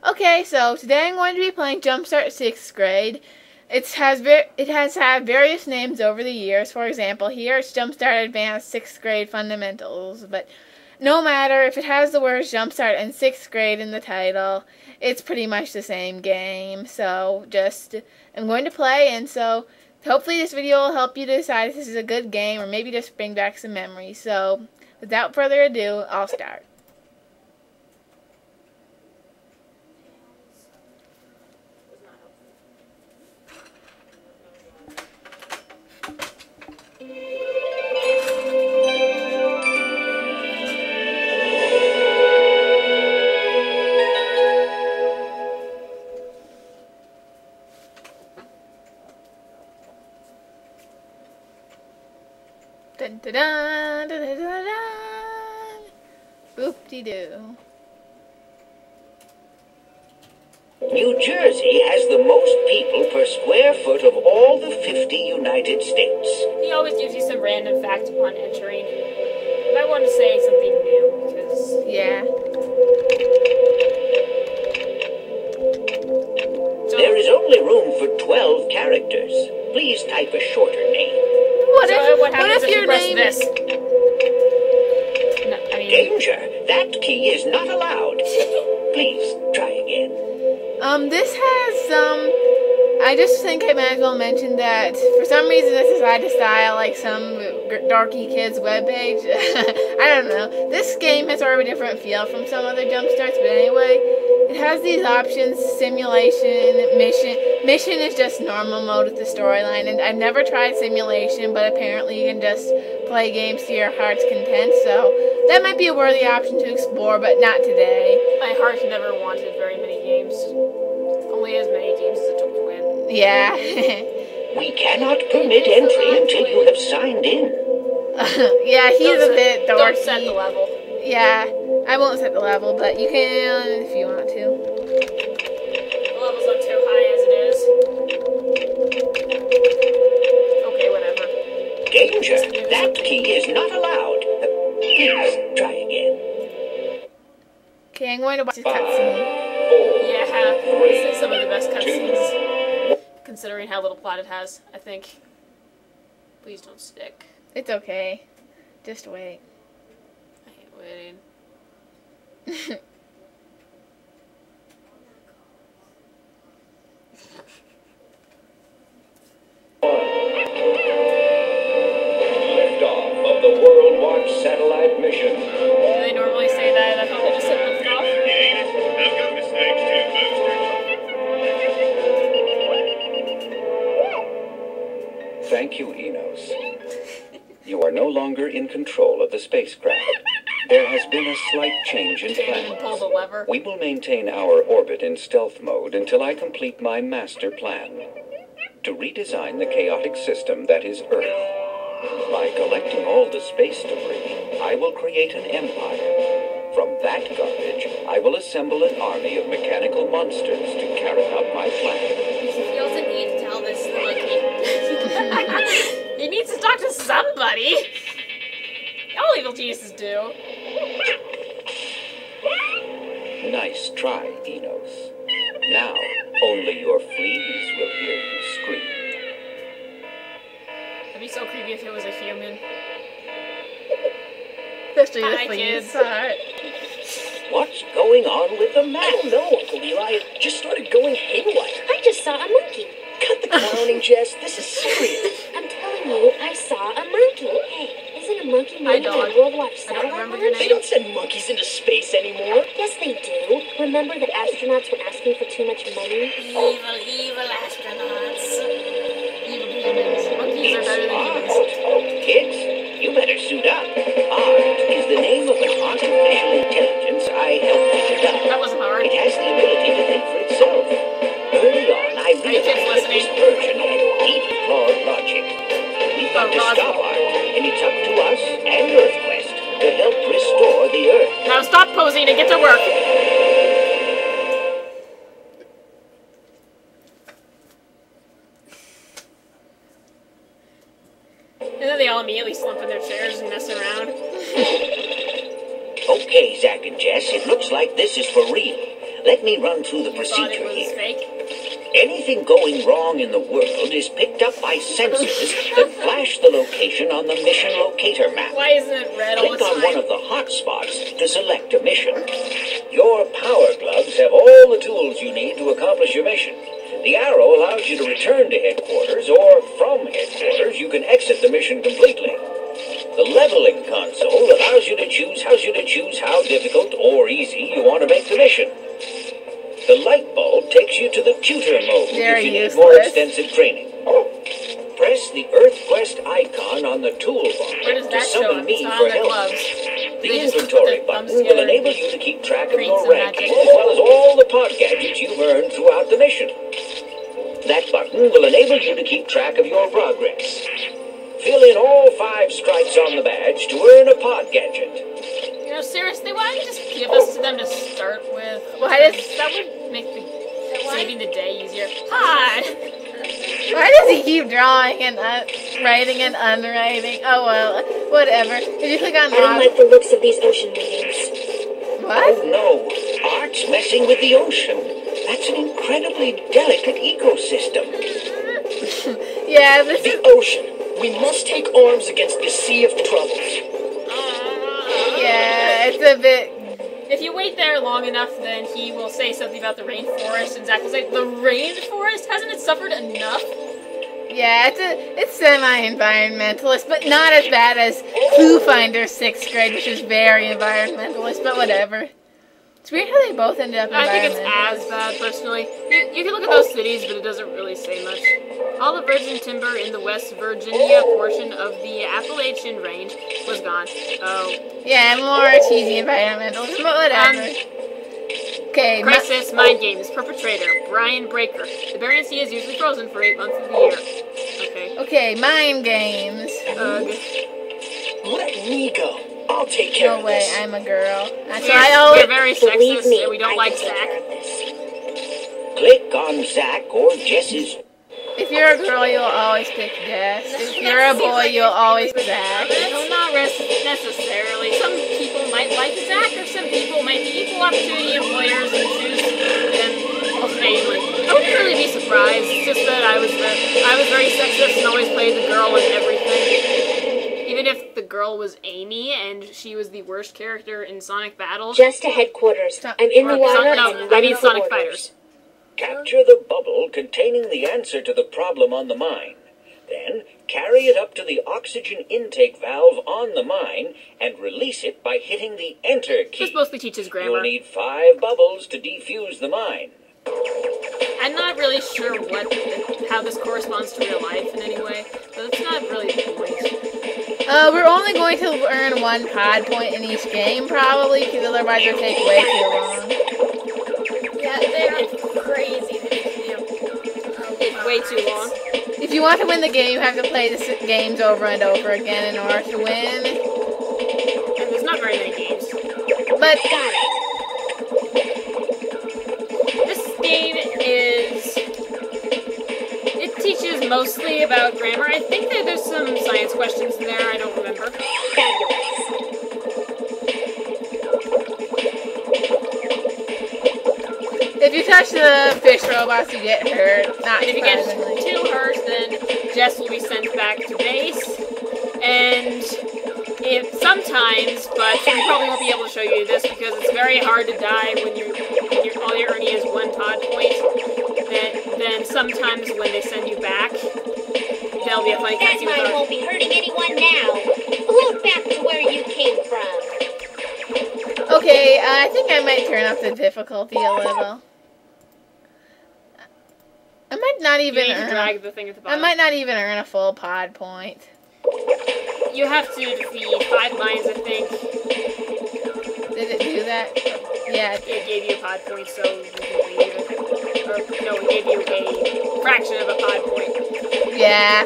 Okay, so today I'm going to be playing JumpStart 6th grade. It has had various names over the years. For example, here it's JumpStart Advanced 6th grade Fundamentals. But no matter if it has the words JumpStart and 6th grade in the title, it's pretty much the same game. So I'm going to play, and so hopefully this video will help you decide if this is a good game or maybe just bring back some memories. So without further ado, I'll start. Dun, dun, dun, dun, dun, dun, dun. Boop-de-doo. New Jersey has the most people per square foot of all the 50 United States. He always gives you some random fact upon entering. But I want to say something new because... Yeah. So, There is only room for 12 characters. Please type a shorter name. what happens if you press this? No, I mean... Danger! That key is not allowed. Please try again. This has, I just think I might as well mention that for some reason this is out of style, like some dorky kids webpage. I don't know. This game has sort of a different feel from some other JumpStarts, but anyway, it has these options: simulation, mission. Mission is just normal mode with the storyline, and I've never tried simulation, but apparently you can just play games to your heart's content, so that might be a worthy option to explore, but not today. My heart never wanted very many games. Only as many games as it took to win. Yeah. We cannot permit entry until you have signed in. Yeah, he's a bit dorky. Don't set the level. Yeah, I won't set the level, but you can if you want to. The levels are too high as it is. Okay, whatever. Danger! That key is not allowed. Please try again. Okay, I'm going to watch this cutscene. Yeah, this is some of the best cutscenes. Considering how little plot it has, I think. Please don't stick. It's okay. Just wait. I hate waiting. Liftoff of the World Watch satellite mission. Do they normally say that? I thought they just said lift off. I've got mistakes too, Thank you, Enos. You are no longer in control of the spacecraft. There has been a slight change in Can't even pull the plans. lever. We will maintain our orbit in stealth mode until I complete my master plan to redesign the chaotic system that is Earth. By collecting all the space debris, I will create an empire. From that garbage, I will assemble an army of mechanical monsters to carry out my plan. He feels a need to tell this to the monkey. He needs to talk to somebody. All evil geniuses do. Nice try, Enos. Now, only your fleas will hear you scream. That'd be so creepy if it was a human. Especially the Hi, fleas. kids. Alright. What's going on with the map? I don't know, Uncle Eli. It just started going haywire. I just saw a monkey. Cut the clowning, Jess. This is serious. I'm telling you, I saw a monkey. Hey, isn't a monkey Hi, moving dog. to World Watch I don't satellite remember your launch? They don't send monkeys into space anymore. Yes, they do. Remember that astronauts were asking for too much money? Evil astronauts. Evil humans. Monkeys are better than humans. Kids, you better suit up. ART is the name of an artificial intelligence I helped figure out. That wasn't hard. It has the ability to think for itself. Early on, I Are you kids realized that this listening? version had deep flawed logic. We've got to Roswell. stop ART, and it's up to us and EarthQuest to help restore the Earth. Now stop posing and get to work. And then they all immediately slump in their chairs and mess around. Okay, Zach and Jess, it looks like this is for real. Let me run through the You thought it procedure was here. fake? Anything going wrong in the world is picked up by sensors that flash the location on the mission locator map. Why isn't it red all the Click on one time? of the hotspots to select a mission. Your power gloves have all the tools you need to accomplish your mission. The arrow allows you to return to headquarters, or from headquarters, you can exit the mission completely. The leveling console allows you to choose how difficult or easy you want to make the mission. The light bulb takes you to the tutor mode Very if you need useless. more extensive training. Press the Earth Quest icon on the toolbar Where does to that show summon up? me It's not for on their help. gloves. The They just put inventory their thumbs button will together enable and you to keep track of create your some ranking, magic. as well as all the pod gadgets you've earned throughout the mission. That button will enable you to keep track of your progress. Fill in all 5 stripes on the badge to earn a pod gadget. You know, seriously, why don't you just give us to them to start with? Why does- That would make saving the day easier. Hi! Why does he keep drawing and writing and unwriting? Oh well, whatever. Did you click on I don't Rob? like the looks of these ocean meetings. What? Oh no, art's messing with the ocean. That's an incredibly delicate ecosystem. Yeah, this is. The ocean. We must take arms against the sea of troubles. Yeah, it's a bit. If you wait there long enough, then he will say something about the rainforest, and Zach will say, the rainforest? Hasn't it suffered enough? Yeah, it's semi-environmentalist, but not as bad as Clue Finder's 6th grade, which is very environmentalist, but whatever. It's weird how they both ended up I think it's environmentalist. as bad, personally. You can look at those cities, but it doesn't really say much. All the virgin timber in the West Virginia portion of the Appalachian Range was gone. Oh. Yeah, more cheesy environmentalist, but whatever. Okay, Crisis, Mind Games, Perpetrator, Brian Breaker. The Bering Sea is usually frozen for 8 months of the year. Okay. okay, mind games. Ugh. Let me go. I'll take care No of way, this. I'm a girl. So We're I always. very Believe sexist, me, and we don't I like can take care Zach. of this. Click on Zach or Jess's. If you're a girl, you'll always pick Jess. If you're a boy, you'll always pick Zach. No, not necessarily. Some people might like Zach, or some people might be equal opportunity employers and choose them occasionally. I wouldn't really be surprised. It's just that I was very sexist and always played the girl in everything. Even if the girl was Amy and she was the worst character in Sonic Battle. Just to headquarters. I'm in the water No, and I ready mean for Sonic orders. Fighters. Capture the bubble containing the answer to the problem on the mine. Then, carry it up to the oxygen intake valve on the mine and release it by hitting the Enter key. This mostly teaches You'll grammar. need 5 bubbles to defuse the mine. I'm not really sure how this corresponds to real life in any way, but it's not really the point. We're only going to earn 1 pod point in each game, probably, because otherwise it'll take way too long. Yeah, they're crazy. It's way too long. If you want to win the game, you have to play the games over and over again in order to win. And there's not very many games. But Got it. This game it teaches mostly about grammar. I think that there's some science questions in there. I don't remember. Fabulous. if you touch the fish robots, you get hurt. Not And if you get surprisingly. too hurt, then Jess will be sent back to base. And sometimes, but we probably won't be able to show you this because it's very hard to die when all you're earning is 1 pod point. Then sometimes when they send you back, there'll be a funny That cutscene with mine our... won't be hurting anyone now. Look back to where you came from. Okay, I think I might turn up the difficulty a little. I might not You even need to earn. drag the thing at the I bottom. might not even earn a full pod point. You have to defeat 5 lines, I think. Did it do that? Yeah. It gave you a pod point, so you can leave it. Or, no, it gave you a fraction of a pod point. Yeah.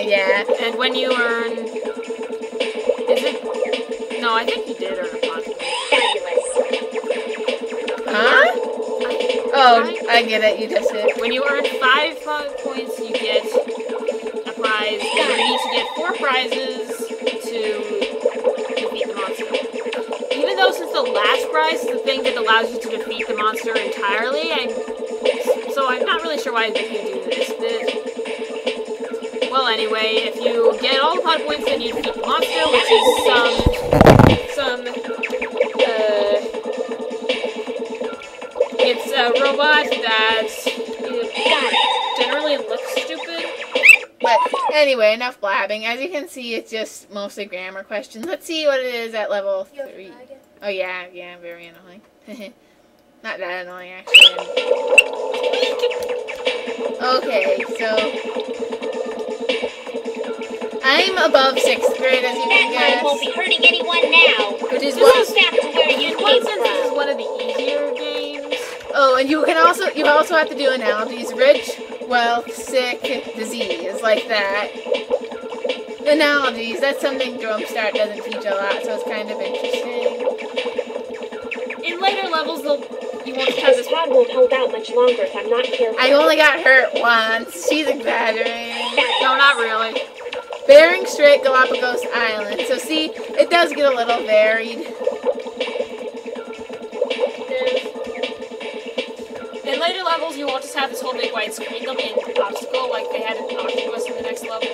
Yeah. And when you earn... Is it... No, I think you did earn a pod point. Fabulous. Huh? Oh, I get it. You just did. When you earn 5 pod points, you get a prize. And you need to get 4 prizes to defeat the monster. Even though though, since the last prize is the thing that allows you to defeat the monster entirely, so I'm not really sure why they can do this. Well, anyway, if you get all the pot points, then you defeat the monster, which is it's a robot that generally looks stupid. But anyway, enough blabbing. As you can see, it's just mostly grammar questions. Let's see what it is at level 3. Oh yeah, very annoying. Not that annoying, actually. Okay, so I'm above 6th grade, as you can guess. Won't be hurting anyone now. Which is Go back to where you In one came sense, this is from. one of the easier games. Oh, and you also have to do analogies. Rich, wealth, sick, disease, like that. Analogies, that's something JumpStart doesn't teach a lot, so it's kind of interesting. In later levels, you won't have This this. pod won't hold out much longer if I'm not careful. I only got hurt once. She's exaggerating. No, not really. Bering Strait, Galapagos Island. So see, it does get a little varied. In later levels, you won't just have this whole big white screen. There'll be an obstacle, like they had an octopus in the next level.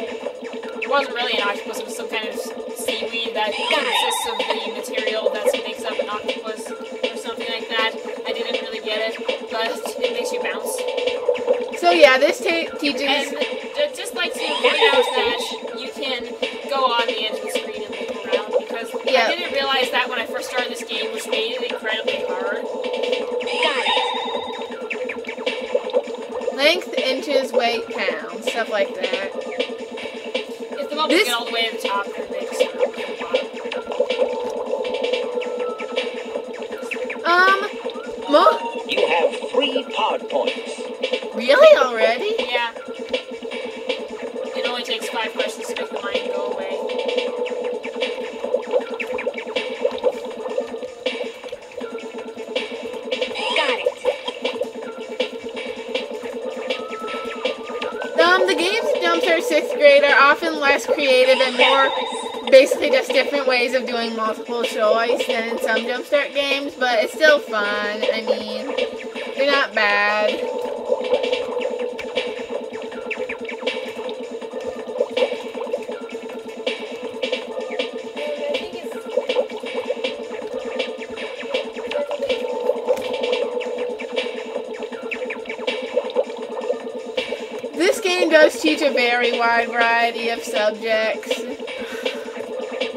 It wasn't really an octopus, it was some kind of seaweed that consists of the material that makes up an octopus, or something like that. I didn't really get it, but it makes you bounce. So yeah, this teaches... And just like to point out that you can go on the edge of the screen and look around, because Yeah. I didn't realize that when I first started this game, which made it incredibly hard. Length, inches, weight, pounds, stuff like that. If the bubbles get all the way to the top, then they just start from the bottom. You have 3 pod points. Really already? Yeah. It only takes 5 questions to make the mind go away. The games in JumpStart 6th grade are often less creative and more basically just different ways of doing multiple choice than in some JumpStart games, but it's still fun. I mean, they're not bad. This game does teach a very wide variety of subjects.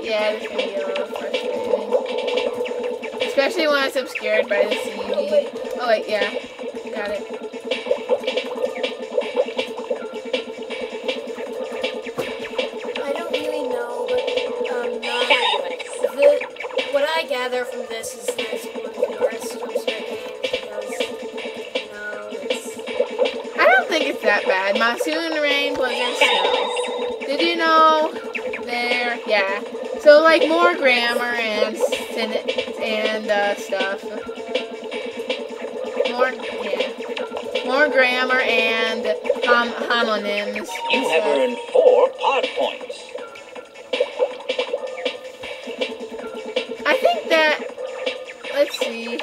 Yeah, this can be a little frustrating. Especially when it's obscured by the CV. Oh wait, yeah. Got it. I don't really know, but what I gather from this is that it's one of the worst JumpStart games because, it's... I don't think it's that bad. Monsoon, rain, blizzard, snow. Did you know? There, yeah. So like more grammar and stuff. More grammar and homonyms. You have earned 4 pod points. I think that, let's see.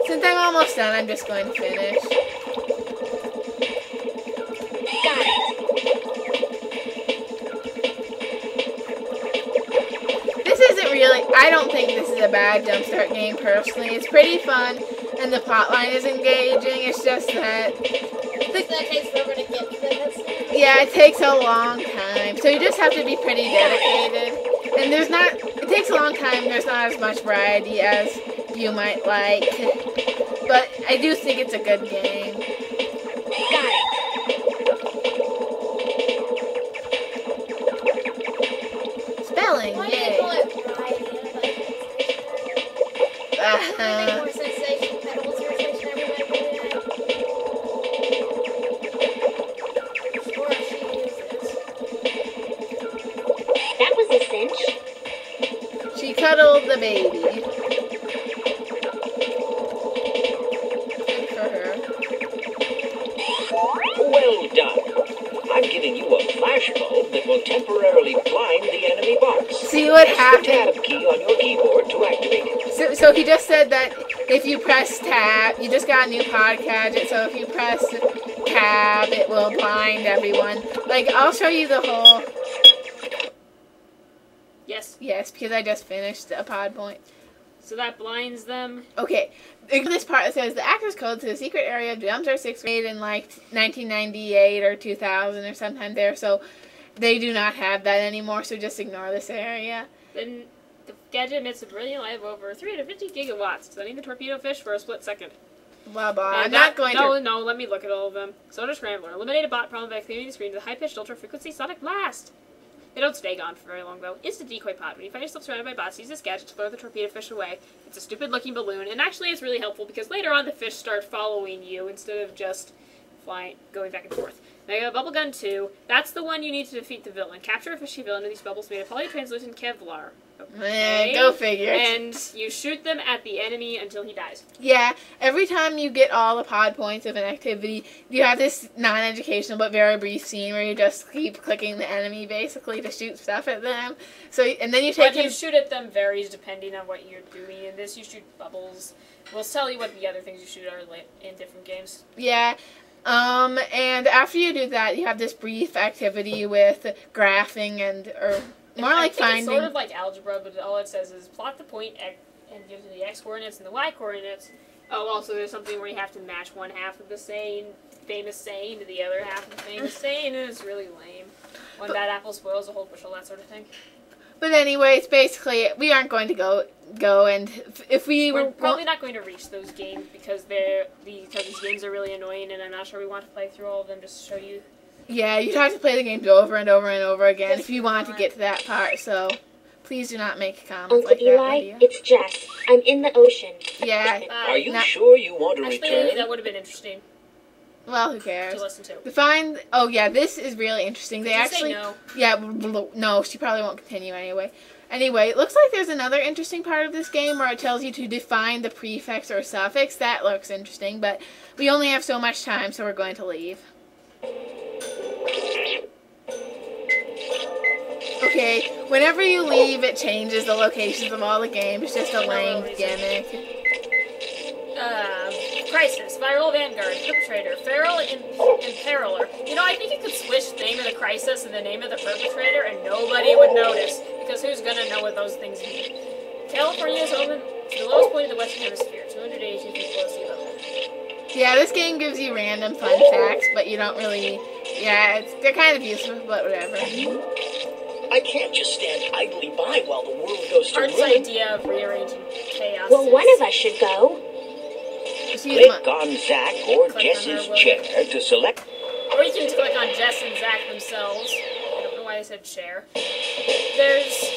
Since I'm almost done, I'm just going to finish. This isn't really, I don't think this is a bad JumpStart game personally. It's pretty fun and the plotline is engaging. It's just that That takes forever to get to this. yeah, it takes a long time. So you just have to be pretty dedicated. And it takes a long time. There's not as much variety as you might like. But I do think it's a good game. Spelling, Why do they yay. call it variety? Why make more sensation? What's your sensation? Everybody put it out. Sure, she uses. That was a cinch. She cuddled the baby. Good for her. Well done. I'm giving you a flashbulb that will temporarily blind the enemy box. See what Press happened? the tab key on your keyboard to activate it. So he just said that if you press tab, you just got a new pod gadget, so if you press tab, it will blind everyone. Like, I'll show you the whole... Yes. Yes, because I just finished a pod point. So that blinds them. Okay, this part that says the access code to the secret area of JumpStart 6 made in like 1998 or 2000 or sometime there, so they do not have that anymore, so just ignore this area. Then the gadget emits a brilliant light of over 350 gigawatts, stunning the torpedo fish for a split second. Blah blah. And I'm not going to... No, let me look at all of them. Soda Scrambler. Eliminate a bot problem by clearing the screen with a high-pitched ultra-frequency sonic blast. They don't stay gone for very long, though. Instant decoy pod. When you find yourself surrounded by bots, use this gadget to throw the torpedo fish away. It's a stupid-looking balloon, and actually it's really helpful because later on the fish start following you instead of just going back and forth. Now you got Bubble Gun 2. That's the one you need to defeat the villain. Capture a fishy villain with these bubbles made of polytranslucent Kevlar. Okay. Go figure. And you shoot them at the enemy until he dies. Yeah, every time you get all the pod points of an activity, you have this non-educational but very brief scene where you just keep clicking the enemy basically to shoot stuff at them. So, and then you take What you shoot at them varies depending on what you're doing. In this, you shoot bubbles. We'll tell you what the other things you shoot are in different games. Yeah. And after you do that, you have this brief activity with graphing or more like finding. It's sort of like algebra, but all it says is plot the point and gives you the x coordinates and the y coordinates. Oh, also there's something where you have to match one half of the famous saying to the other half of the famous saying, and it's really lame. One bad apple spoils a whole bushel, that sort of thing. But anyway, it's basically we aren't going to go and if we're probably not going to reach those games because these games are really annoying, and I'm not sure we want to play through all of them just to show you. Yeah, you'd have to play the games over and over and over again if you want to get to that part, so please do not make comments Uncle like Eli, that. it's Jess. I'm in the ocean. Yeah. Are you sure you want to actually, return? that would have been interesting Well, who cares? to listen to. Oh yeah, this is really interesting. They Did you actually say no? Yeah, no, she probably won't continue anyway. Anyway, it looks like there's another interesting part of this game where it tells you to define the prefix or suffix. That looks interesting, but we only have so much time, so we're going to leave. Okay, whenever you leave, it changes the locations of all the games. It's just a lame gimmick. Crisis, Viral Vanguard, Perpetrator, Feral Imperiler. You know, I think you could switch the name of the Crisis and the name of the Perpetrator and nobody would notice, because who's gonna know what those things mean? California is home to the lowest point of the Western Hemisphere, 282 feet below sea level. Yeah, this game gives you random fun facts, but you don't really... Yeah, they're kind of useless, but whatever. I can't just stand idly by while the world goes to Art's ruin. idea of rearranging chaos. Well, one of us should go. Click on Zach or Jess's chair to select. Or you can click on Jess and Zach themselves. I don't know why they said share. There's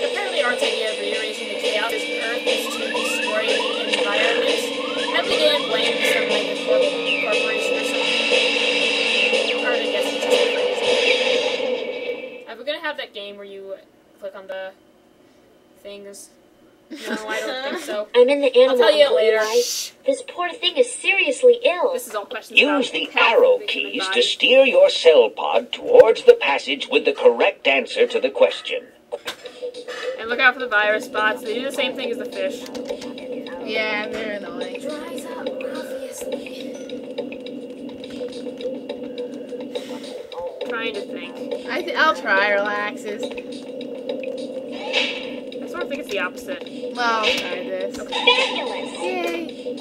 apparently Art's idea of rearranging the chaos is Earth is to destroy the environment. Heavily going to blame some like a corporation or something. Art, I guess, it's just crazy. We're gonna have that game where you click on the things. No, I don't think so. I'm in the animal. I'll tell you Uncle later. Eli. This poor thing is seriously ill. This is all questions Use about the health arrow that you can keys to advise. steer your cell pod towards the passage with the correct answer to the question. And look out for the virus spots. They do the same thing as the fish. Yeah, they're annoying. Dries up, obviously. Trying to think. I'll try relaxes. I sort of think it's the opposite. Well, I'll try this. Fabulous. Yay!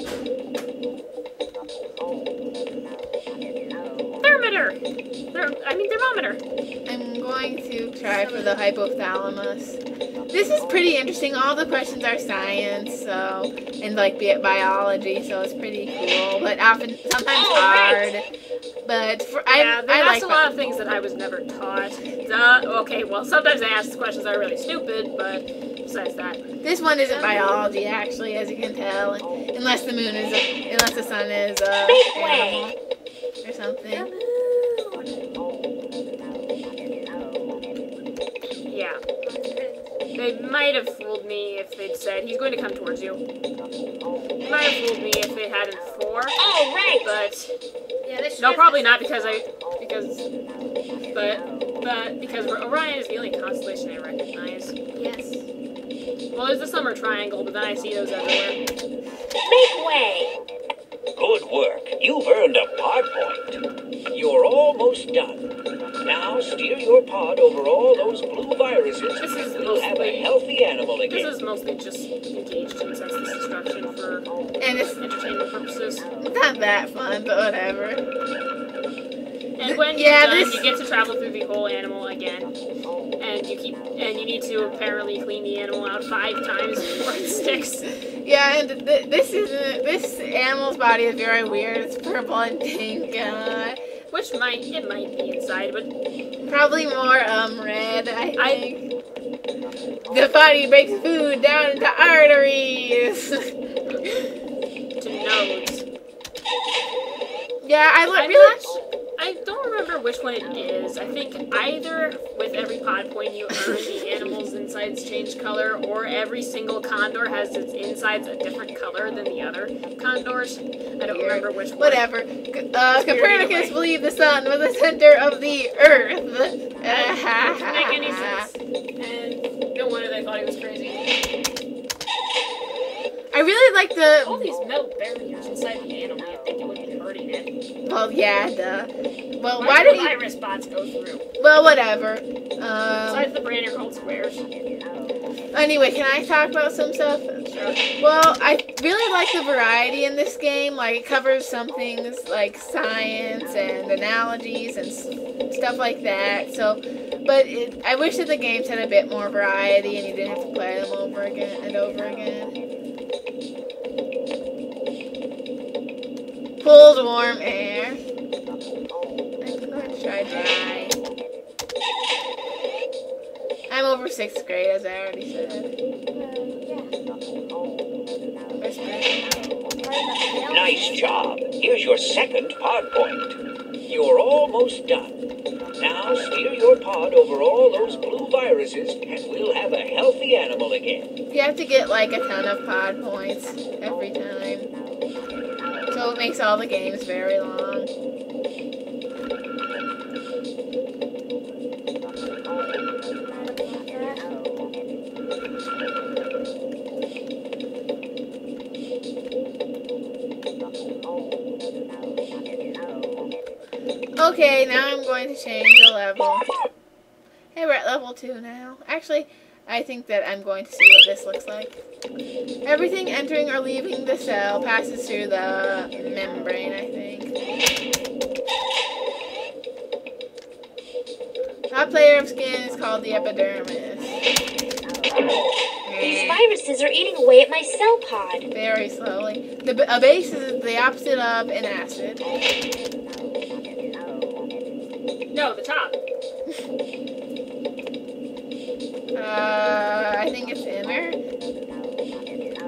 Thermometer! Thermometer! I'm going to try for the hypothalamus. This is pretty interesting. All the questions are science, so, and like biology, so it's pretty cool, but sometimes hard. But Yeah, I like a lot of things that I was never taught. Okay, well, sometimes they ask questions that are really stupid, but besides that. This one isn't biology, actually, as you can tell, unless the sun is animal or something. Yeah. They might have fooled me if they'd said he's going to come towards you. They might have fooled me if they hadn't before. Oh, right. But Yeah, they should no, have probably said not because Orion is the only constellation I recognize. yes. Well, there's the Summer Triangle, but then I see those everywhere. Make way. Good work. You've earned a pod point. You're almost done. Now steer your pod over all those blue viruses This is and we'll have a mostly- healthy animal This again. is mostly just engaged in senseless destruction for And it's entertainment purposes. not that fun, but whatever. And when Yeah, you're done, this- you get to travel through the whole animal again. And you need to apparently clean the animal out 5 times before it sticks. Yeah, and this animal's body is very weird. It's purple and pink. Which might be inside, but Probably more red, I think. The body breaks food down into arteries. to nodes. Yeah, I don't remember which one it is. I think either with every pod point you earn, the animal's insides change color, or every single condor has its insides a different color than the other condors. I don't remember which one. Whatever. Copernicus believed the sun was the center of the earth. Doesn't make any sense. And no wonder they thought he was crazy. I really like All the. these metal barriers inside the animal, you'd think it would be hurting it. Well, yeah, duh. Well, Why why do did he? virus bots go through? Well, whatever. Besides the brand are called squares. Anyway, can I talk about some stuff? Sure. Well, I really like the variety in this game. Like, it covers some things like science and analogies and stuff like that. So, but I wish that the games had a bit more variety and you didn't have to play them over again and over again. Pulls warm air. I'm going to try dry. I'm over 6th grade, as I already said. Nice job. Here's your second pod point. You're almost done. Now steer your pod over all those blue viruses and we'll have a healthy animal again. You have to get like a ton of pod points every time. So it makes all the games very long. Okay, now I'm going to change the level. Hey, we're at level 2 now. Actually, I think that I'm going to see what this looks like. Everything entering or leaving the cell passes through the membrane, I think. Top layer of skin is called the epidermis. These viruses are eating away at my cell pod. Very slowly. A base is the opposite of an acid. No, the top. I think it's inner.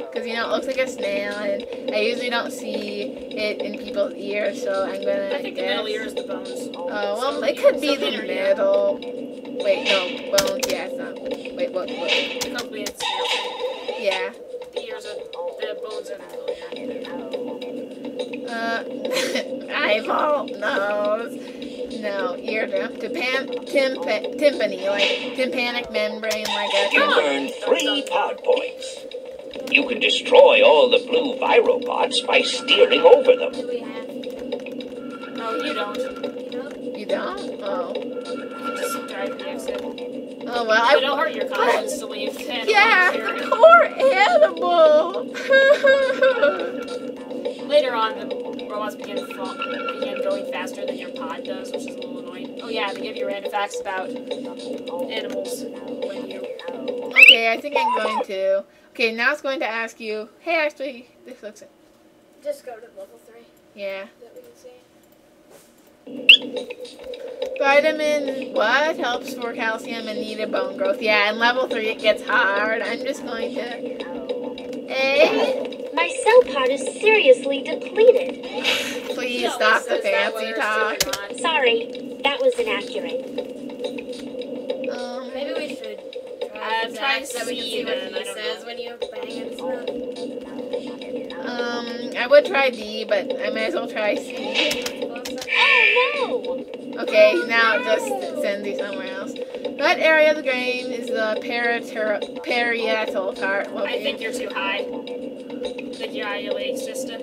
Because, you know, it looks like a snail, and I usually don't see it in people's ears, so I'm gonna I think the middle ear is the bones. Oh, well, it could be the middle. Wait, no, bones, yeah, it's not. Wait, what? The complete snail thing. Yeah. The ears are the bones are the middle ear. Eyeball, nose. No, eardrum. Tympany, like tympanic membrane, like a. You've earned 3 pod points. You can destroy all the blue viropods by steering over them. Do we have? No, you don't. You don't? Oh. You just drive the exit. Oh, well, It'll hurt your conscience to leave the animal Yeah, here. the poor animal. Later on, the robots begin going faster than your pod does, which is a little annoying. Oh yeah, they give you random facts about animals when you... Okay, I think I'm going to. Okay, now it's going to ask you. Hey, actually, this looks. Just go to level 3 Yeah. that we can see. Vitamin what helps for calcium and needed bone growth? Yeah, in level 3 it gets hard. I'm just going to. Hey, My cell pod is seriously depleted. please No, stop it the says that fancy whether it's talk. true or not. Sorry, that was inaccurate. Maybe we should try. I'm trying Zach, so we can C see what then, he I don't says know. when you bang and stuff. I would try D, but I might as well try C. Oh Okay, now it just sends you somewhere else. What area of the game is the parietal part located? I think you're too high. I think you're out of your league, sister.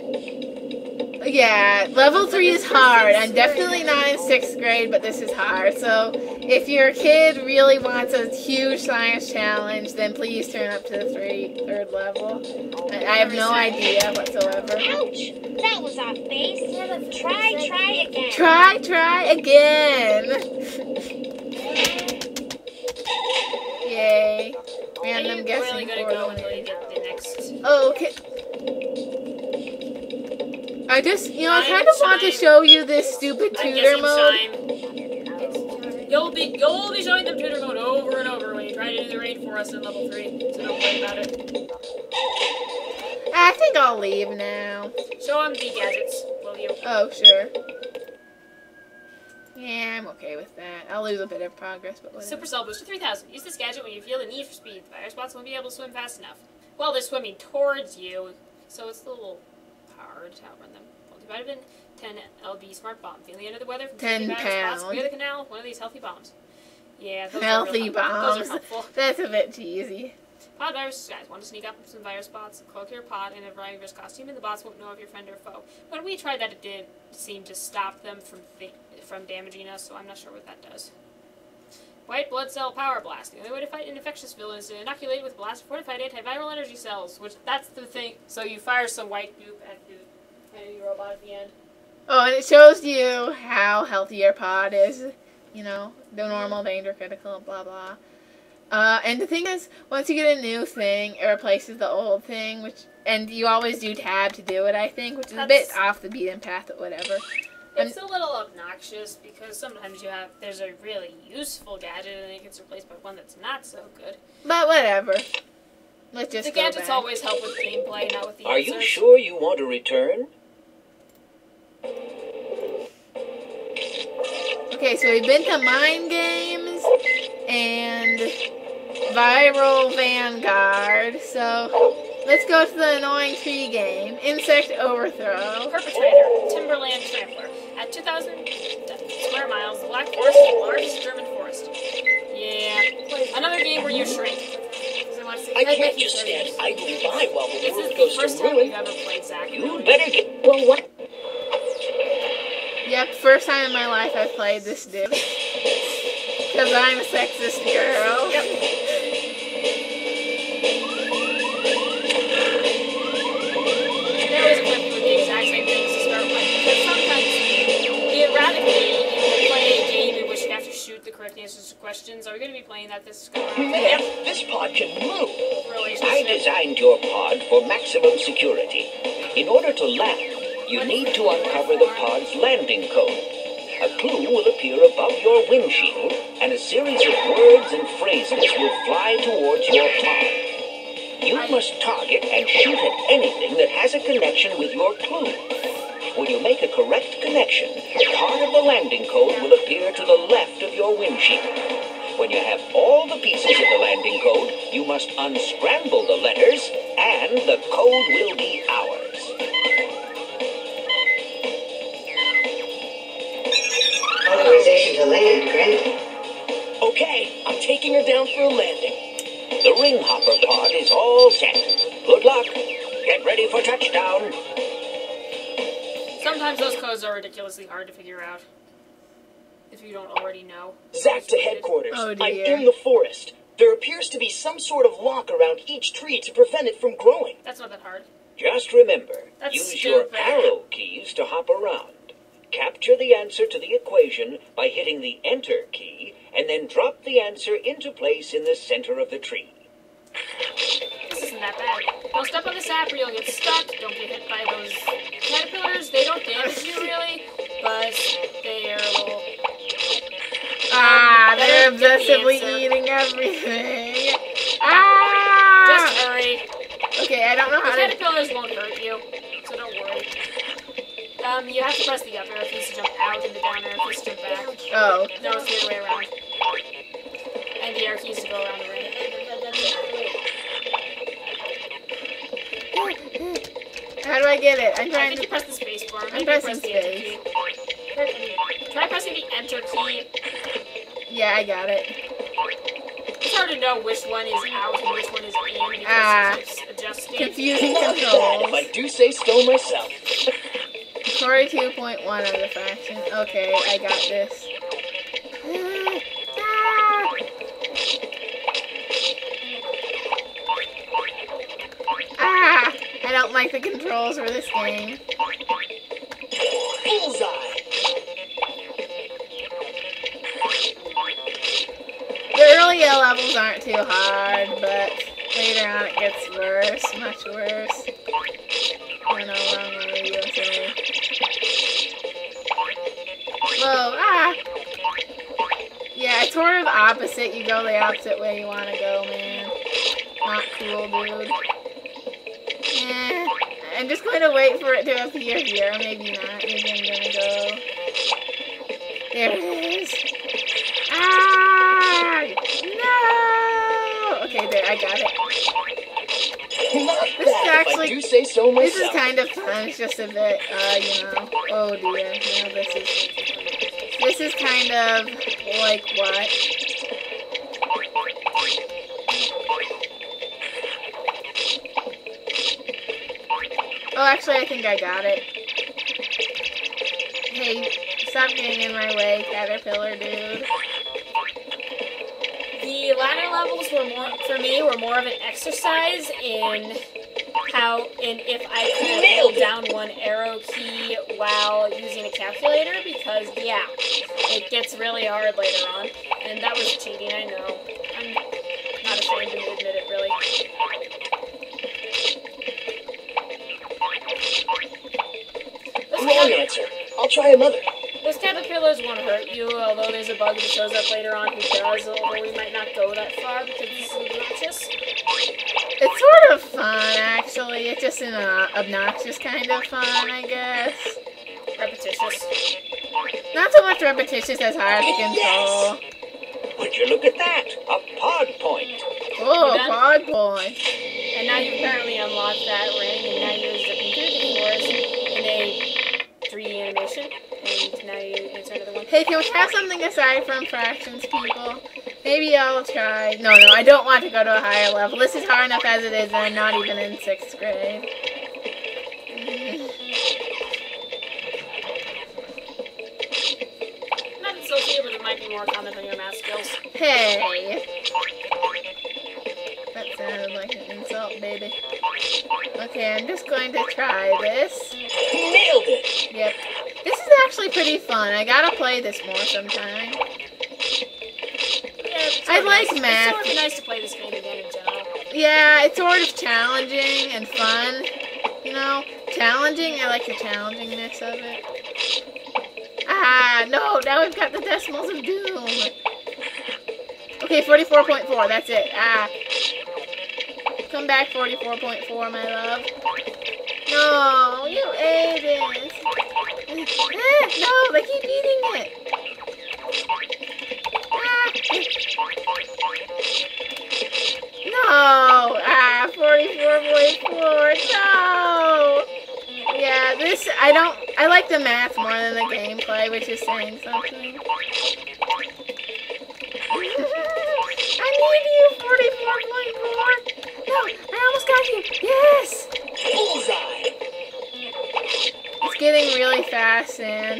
Yeah, level 3 is hard. I'm definitely not in 6th grade, but this is hard. So, if your kid really wants a huge science challenge, then please turn up to the 3rd level. I have no idea whatsoever. no! Ouch! That was off base. Try again. Try again! Yay. Random Are you guessing really gonna for go the until you get the next? Oh, okay. I just, I kind of want to show you this stupid I'm tutor guessing mode. Chime. You'll be showing them tutor mode over and over when you try to do the rainforest in level 3, so don't worry about it. I think I'll leave now. Show them the gadgets, will you? Oh, sure. Yeah, I'm okay with that. I'll lose a bit of progress, but whatever. Super Cell Boost to 3000. Use this gadget when you feel the need for speed. The fire spots won't be able to swim fast enough. Well, they're swimming towards you, so it's a little hard to outrun them. Multivitamin 10 LB Smart Bomb. Feeling under the weather from 10 spots pounds. clear the canal. One of these healthy bombs. Yeah, those Healthy are real helpful. Those bombs. are helpful. That's a bit cheesy. Pod viruses, guys. Want to sneak up some virus spots? Cloak your pod in a virus costume, and the bots won't know if you're friend or foe. When we tried that, it did seem to stop them from damaging us, so I'm not sure what that does. White blood cell power blast. The only way to fight an infectious villain is to inoculate with a blast of fortified antiviral energy cells, which that's the thing. So you fire some white goop at the enemy robot at the end. Oh, and it shows you how healthy your pod is. The normal, danger, critical, blah, blah. And the thing is, once you get a new thing, it replaces the old thing, and you always do tab to do it, I think, which is a bit off the beaten path, but whatever. It's a little obnoxious because sometimes there's a really useful gadget and it gets replaced by one that's not so good. But whatever. Let's just The go gadgets back. always help with gameplay, not with the Are answers. you sure you want to return? Okay, so we've been to Mind Games and Viral Vanguard, so let's go to the annoying tree game. Insect Overthrow. Perpetrator, Timberland Trampler. At 2,000 square miles, the Black Forest is the largest German forest. Yeah, another game where you shrink. I can't just stand idly by while the This world is the goes first to time ruin. we've ever played Zach. You better get... Well, what? Yep, first time in my life I've played this dude. Because I'm a sexist girl. Yep. They always equip you with the exact same things to start with. Because sometimes, theoretically, you can play a game in which you have to shoot the correct answers to questions. Are we going to be playing that this go around? Man, this pod can move. I designed your pod for maximum security. In order to land, you need to uncover the pod's landing code. A clue will appear above your windshield, and a series of words and phrases will fly towards your pod. You must target and shoot at anything that has a connection with your clue. When you make a correct connection, part of the landing code will appear to the left of your windshield. When you have all the pieces of the landing code, you must unscramble the letters, and the code will be ours. Authorization to land granted. Okay, I'm taking her down for a landing. The ring hopper pod is all set. Good luck. Get ready for touchdown. Sometimes those codes are ridiculously hard to figure out. If you don't already know. Zach to headquarters. Oh, I'm dear. in the forest. There appears to be some sort of lock around each tree to prevent it from growing. That's not that hard. Just remember, That's use stupid. your arrow keys to hop around. Capture the answer to the equation by hitting the Enter key, and then drop the answer into place in the center of the tree. This isn't that bad. Don't step on the sap or you'll get stuck. Don't get hit by those caterpillars. They don't damage you really, but they're a little... They're Better get the obsessively answer. eating everything. Just hurry. Okay, I don't know The how to... caterpillars won't hurt you, so don't worry. You have to press the up arrow keys to jump out and the down arrow keys to jump back. Oh. No, it's the other way around. And the arrow keys to go around the ring. How do I get it? I'm I trying think you to. press the space bar. I'm Maybe pressing press the enter space. key. Try pressing the enter key. Yeah, I got it. It's hard to know which one is out and which one is in because Ah. it keeps adjusting. Confusing Not bad, if controls. I do say so myself. 42.1 of the fraction. Okay, I got this. Ah! I don't like the controls for this game. Bullseye. The early levels aren't too hard, but later on it gets worse, much worse. Oh no, wrong way, USA. Whoa, ah! Yeah, it's sort of opposite. You go the opposite way you want to go, man. Not cool, dude. I'm just going to wait for it to appear here. Maybe not. Maybe I'm going to go. There it is. Ah! No! Okay, there. I got it. Not This is bad, actually- if I do say so myself. This is kind of fun. It's just a bit, you know. Oh dear. No, this is kind of like what? Oh, actually, I think I got it. Hey, stop getting in my way, caterpillar dude. The latter levels were more, for me, were more of an exercise in if I could hold down one arrow key while using a calculator, because yeah, it gets really hard later on, and that was cheating, I know. I'm not ashamed to admit it, really. Wrong answer. I'll try another. Those caterpillars won't hurt you, although there's a bug that shows up later on who does, although we might not go that far because this is obnoxious. It's sort of fun, actually. It's just an obnoxious kind of fun, I guess. Repetitious. Not so much repetitious as hard to control. Would you look at that? A pod point. Oh, Done? pod point. And now you've apparently unlocked that ring, and now you're zipping through the forest in a 3D animation, and now you answer another one. Hey, can we have something aside from fractions, people? Maybe I'll try. No, I don't want to go to a higher level. This is hard enough as it is, and I'm not even in 6th grade. Not associated, but it might be more common than your math skills. Hey. That sounded like an insult, baby. Okay, I'm just going to try this. Nailed it. Yep. This is actually pretty fun. I gotta play this more sometime. Yeah, it's I sort of like nice. math. It's sort of nice to play this game again in general. Yeah, it's sort of challenging and fun. You know? Challenging. I like the challengingness of it. Ah, no. Now we've got the decimals of doom. Okay, 44.4. That's it. Ah. Come back, 44.4, my love. No, you ate it. No, they keep eating it. Ah. No. Ah, 44.4. No. Yeah, this, I like the math more than the gameplay, which is saying something. I need you, 44.4. No, I almost got you. Yes. Bullseye. It's getting really fast, and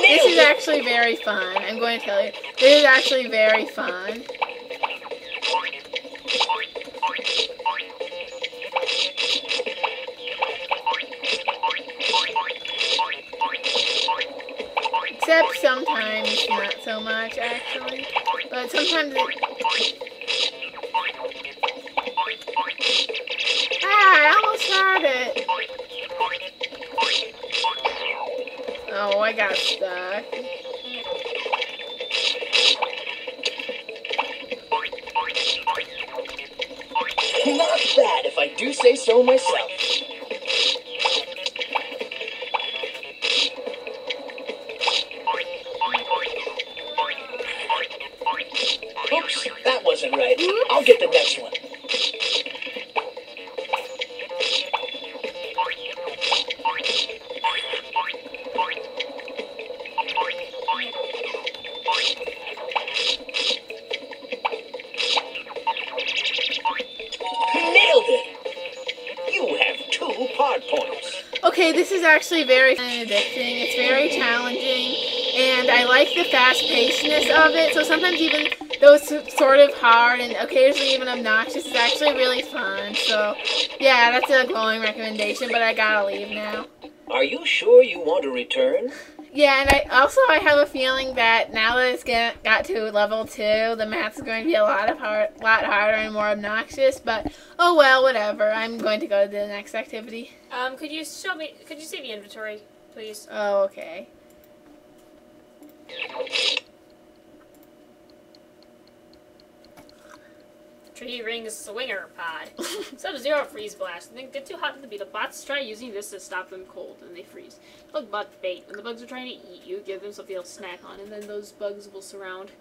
this is actually very fun. I'm going to tell you. This is actually very fun. Except sometimes not so much, actually. But sometimes it... Ah, I almost had it. Oh, I got stuck. Not bad, if I do say so myself. Oops, that wasn't right. I'll get the next one. Nailed it! You have 2 pod points. Okay, this is actually very addicting. It's very challenging, and I like the fast-pacedness of it. So sometimes even though it's sort of hard and occasionally even obnoxious, it's actually really fun. So yeah, that's a glowing recommendation, but I gotta leave now. Are you sure you want to return? Yeah, and I have a feeling that now that it's got to level 2, the maths is going to be a lot harder and more obnoxious. But oh well, whatever. I'm going to go to the next activity. Could you see the inventory, please? Oh, okay. Tree Ring Swinger Pod. Sub-Zero Freeze Blast. When they get too hot to the beetle, bots try using this to stop them cold, and they freeze. Bug bot bait. When the bugs are trying to eat you, give them something to snack on, and then those bugs will surround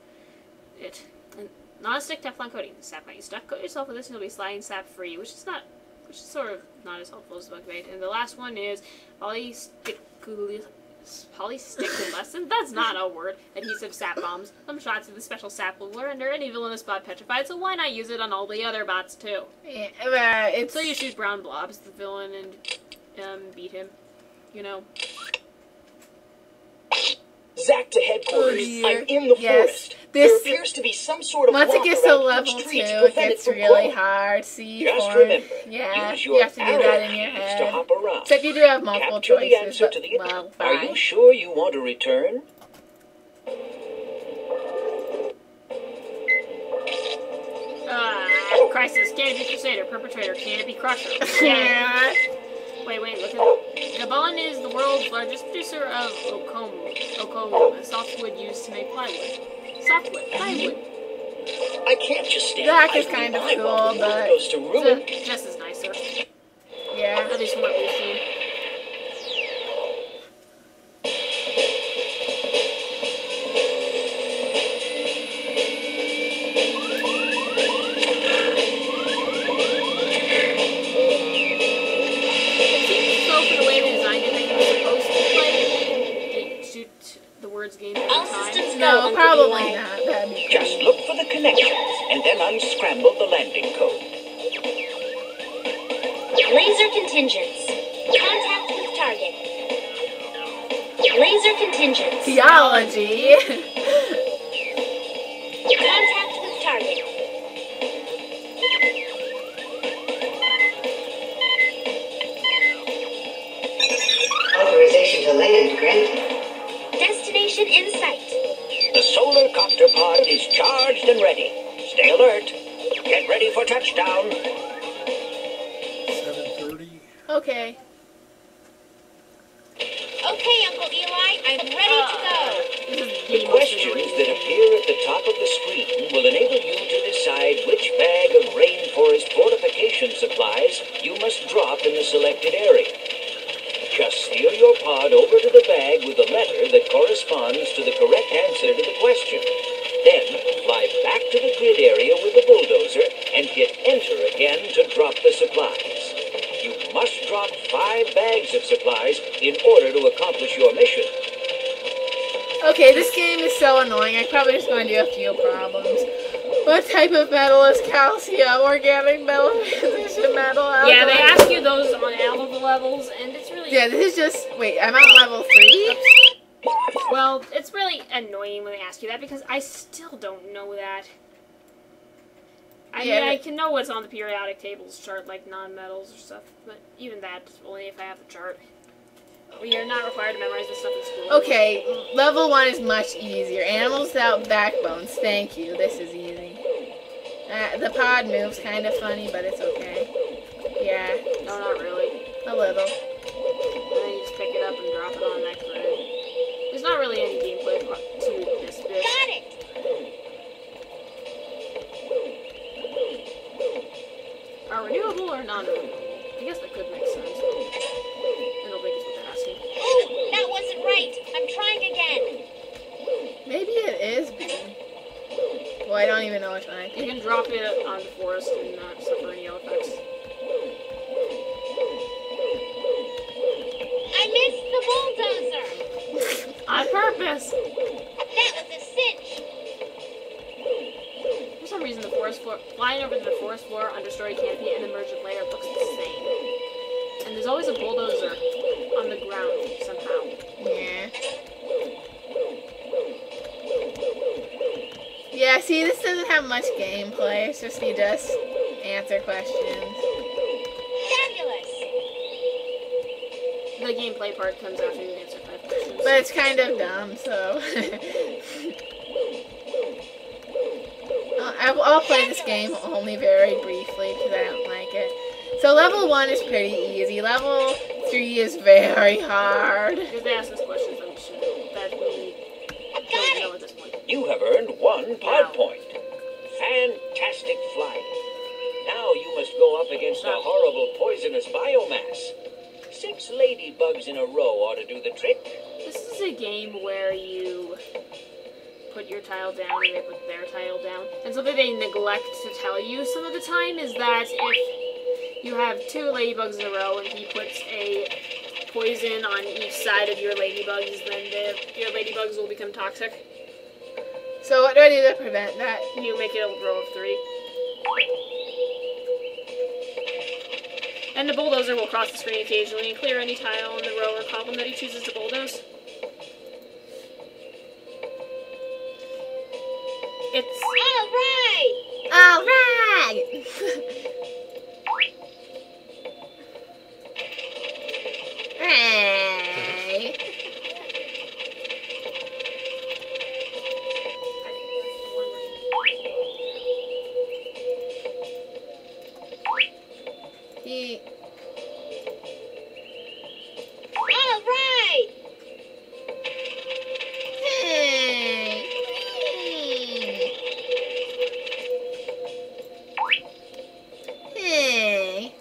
it. And non-stick Teflon coating. Sap bite. You stuck coat yourself with this, and you'll be sliding sap free, which is sort of not as helpful as bug bait. And the last one is polystick lesson? That's not a word. Adhesive sap bombs. Some shots of the special sap will render any villainous bot petrified, so why not use it on all the other bots too? Yeah, So you shoot Brown Blobs, the villain, and beat him. You know. Zack to headquarters. Oh, I'm in the forest. There appears to be some sort of once it block gets to around level each 2, tree to it prevent gets from really growing. hard. See, Just remember, yeah, use you your have to do that in your arrow keys head. to hop around. Except you do have multiple Capture the choices. answer But, to the... well, Are bye. you sure you want to return? Crisis. Canopy Crusader. Perpetrator. Canopy Crusher. Yeah. Wait, look at that. Gabon is the world's largest producer of okomu, a softwood used to make plywood. Plywood. I can't just stand Zack is idly kind of by cool, while the world but goes to ruin. Just as nicer. yeah. At least from what we've seen. No, probably not. That'd be Just great. look for the connections and then unscramble the landing code. Laser contingents. Contact with target. Laser contingents. Theology. Contact with target. Authorization to land granted. Destination in sight. The solar copter pod is charged and ready. Stay alert. Get ready for touchdown. 7:30. Okay. Okay, Uncle Eli, I'm ready to go. The questions that appear at the top of the screen will enable you to decide which bag of rainforest fortification supplies you must drop in the selected area. Just steer your pod over to the bag with a letter that corresponds to the correct answer to the question. Then, fly back to the grid area with the bulldozer and hit enter again to drop the supplies. You must drop 5 bags of supplies in order to accomplish your mission. Okay, this game is so annoying. I'm probably just going to do a few problems. What type of metal is calcium? Organic metal, transition metal, alkaline? Yeah, they ask you those on all of the levels, and it's really... Yeah, this is just... Wait, I'm on level 3? Well, it's really annoying when they ask you that, because I still don't know that. I mean, I can know what's on the periodic tables chart, like non-metals or stuff, but even that, only if I have the chart. We are not required to memorize this stuff in school. Okay, level 1 is much easier. Animals without backbones. Thank you. This is easy. The pod moves kind of funny, but it's okay. Yeah. No, not really. A little. And then you just pick it up and drop it on the next grid. There's not really any gameplay to this bit. Got it! Are renewable or non-renewable? I guess that could make sense. I don't think it's what they're asking. Oh, that wasn't right. I'm trying again. Maybe it is B. Well, I don't even know which one I You picked. can drop it on the forest and not suffer any ill effects. I missed the bulldozer. On purpose! That was a cinch. For some reason, the forest floor, flying over the forest floor, understory canopy, and the emergent layer looks the same. And there's always a bulldozer on the ground somehow. Yeah. Yeah, see, this doesn't have much gameplay. It's just you just answer questions. Fabulous. The gameplay part comes after you answer 5 questions. But it's kind of dumb, so... I'll play this game only very briefly because I don't like it. So level 1 is pretty easy. Level 3 is very hard. Because they ask us questions that we don't know at this point. You have earned 1 pod point. Fantastic flying. Now you must go up against a horrible poisonous biomass. 6 ladybugs in a row ought to do the trick. This is a game where you put your tile down and they put their tile down. And something they neglect to tell you some of the time is that if you have 2 ladybugs in a row and he puts a poison on each side of your ladybugs, then your ladybugs will become toxic. So what do I do to prevent that? You make it a row of 3. And the bulldozer will cross the screen occasionally and clear any tile in the row or column that he chooses to bulldoze. It's... All right. Alright! Hey! All right. Hey! Hey!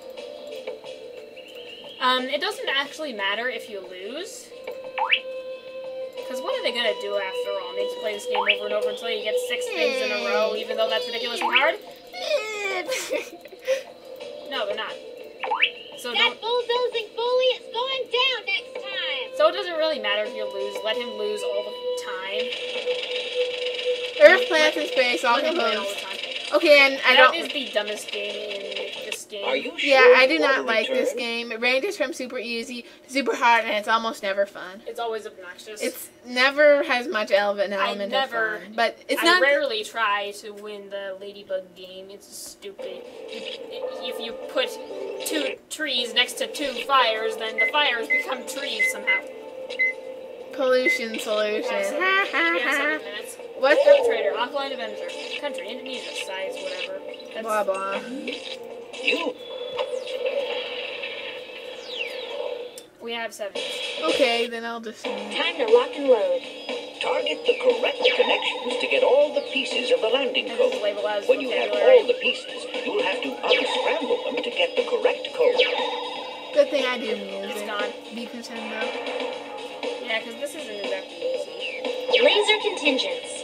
It doesn't actually matter if you lose. Because what are they gonna do after all? Make you play this game over and over until you get 6 things in a row, even though that's ridiculously hard? No, they're not. So That bulldozing bully is going down next time. So it doesn't really matter if you lose. Let him lose all the time. Earth, plants, and space, all Let him play all the composed. time. Okay, and I That don't... is the dumbest game in this game. Are you sure Yeah, I do you want not to like this return? game. It ranges from super easy to super hard, and it's almost never fun. It's always obnoxious. It's never has much element of never- fun. But it's I not... rarely try to win the Ladybug game. It's stupid. If you put 2 trees next to 2 fires, then the fires become trees somehow. Pollution solution. Ha ha We have ha. 7 minutes. What? Perpetrator, offline avenger, country, Indonesia, size, whatever. That's, Blah blah. You We have 7 minutes. Okay, then I'll just... Time to lock and load. target the correct connections to get all the pieces of the landing And code. this is labeled as When you have vocabulary. all the pieces, you'll have to unscramble them to get the correct code. Good thing I do It's music. gone. Beat Nintendo. Yeah, because this isn't exactly easy. Laser contingents.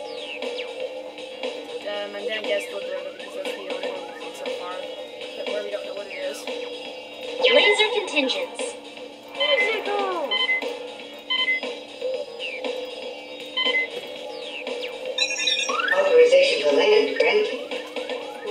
I'm gonna guess the brother because that's the only one we've seen so far where we don't know what it is. Laser contingents. Musical! Authorization to land granted.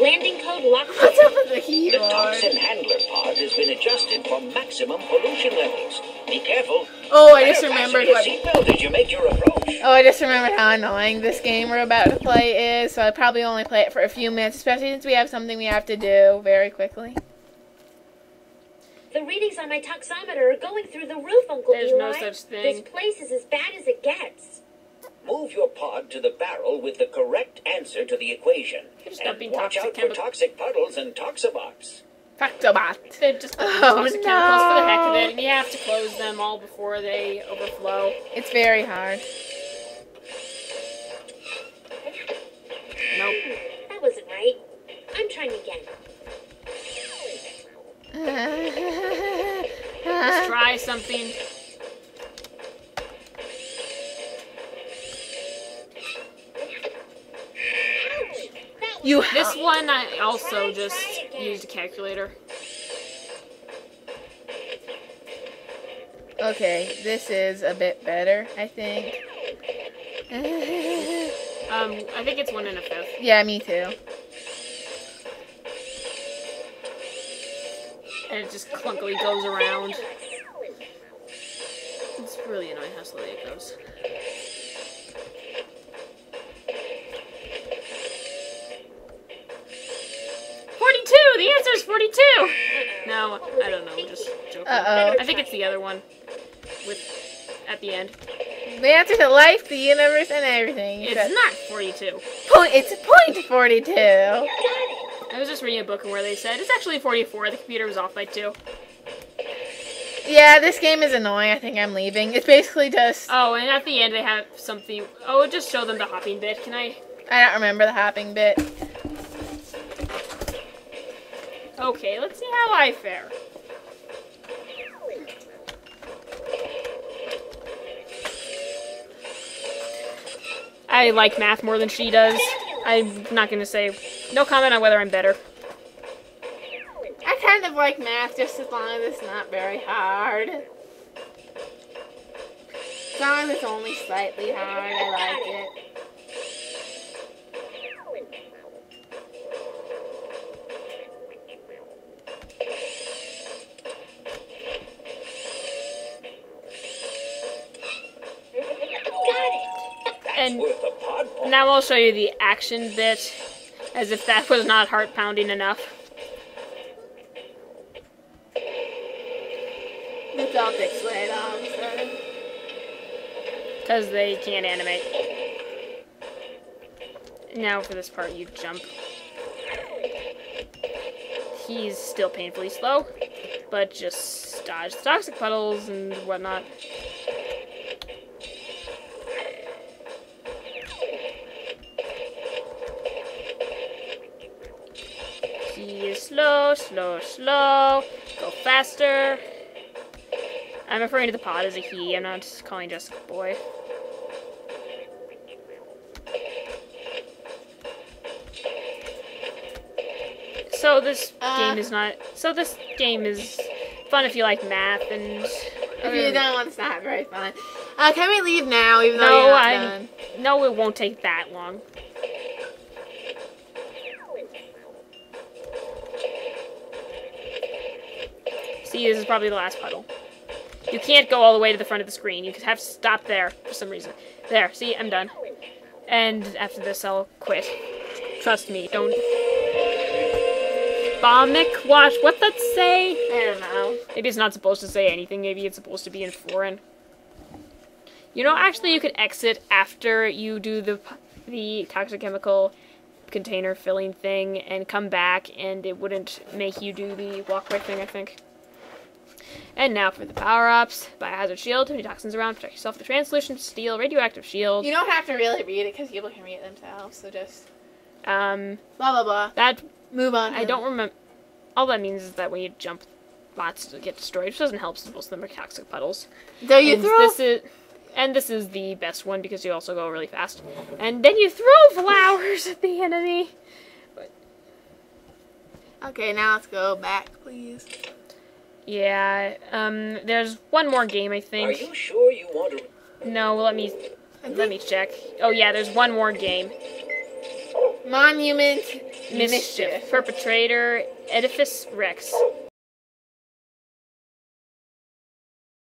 Landing code locked. What's up with the The keyboard? toxin handler pod has been adjusted for maximum pollution levels. Be careful. Oh, I just Better fasten remembered your what... seatbelt as you make your approach. Oh, I just remembered how annoying this game we're about to play is, so I'll probably only play it for a few minutes, especially since we have something we have to do very quickly. The readings on my taxometer are going through the roof, Uncle There's Eli. no such thing. This place is as bad as it gets. Move your pod to the barrel with the correct answer to the equation. Just And dumping watch toxic out for chemical- toxic puddles and toxabots. Factobot. They're just Oh, toxic chemicals for the heck of no. it, and you have to close them all before they overflow. It's very hard. Nope. That wasn't right. I'm trying again. Let's try something. This one, I also just used a calculator. Okay, this is a bit better, I think. I think it's 1 1/5. Yeah, me too. And it just clunkily goes around. It's really annoying how slowly it goes. The answer is 42! No, I don't know, just joking. Uh-oh. I think it's the other one. At the end. The answer to life, the universe, and everything. It's not 42. It's point 42. I was just reading a book where they said it's actually 44. The computer was off by 2. Yeah, this game is annoying. I think I'm leaving. It's basically just... Oh, and at the end they have something... Oh, just show them the hopping bit. Can I... I don't remember the hopping bit. Okay, let's see how I fare. I like math more than she does. I'm not going to say... No comment on whether I'm better. I kind of like math just as long as it's not very hard. As long as it's only slightly hard, I like it. And now I'll show you the action bit, as if that was not heart-pounding enough. It's all pixelated all of a sudden. Because they can't animate. Now for this part, you jump. He's still painfully slow, but just dodge the toxic puddles and whatnot. He is slow, slow, slow. Go faster. I'm referring to the pod as a he. I'm not calling Jessica a boy. So this game is not... So this game is fun if you like math and... If you don't, it's not very fun. Can we leave now, even though you're not done? No, it won't take that long. See, this is probably the last puddle. You can't go all the way to the front of the screen. You have to stop there for some reason. There, see, I'm done. And after this, I'll quit. Trust me, don't... Bomic watch, what's that say? I don't know. Maybe it's not supposed to say anything. Maybe it's supposed to be in foreign. You know, actually, you could exit after you do the toxic chemical container filling thing and come back, and it wouldn't make you do the walkway thing, I think. And now for the power-ups. Biohazard shield, any toxins around, protect yourself. The translucent steel, radioactive shield. You don't have to really read it because people can read it themselves, so just... Blah, blah, blah. That... Move on. I don't remember... All that means is that when you jump, lots get destroyed, which doesn't help since most of them are toxic puddles. So you throw... This is the best one because you also go really fast. And then you throw flowers at the enemy. But... Okay, now let's go back, please. Yeah, there's one more game, I think. Are you sure you want to... No, let me check. Oh yeah, there's one more game. Monument Mischief. Perpetrator, Edifice Rex.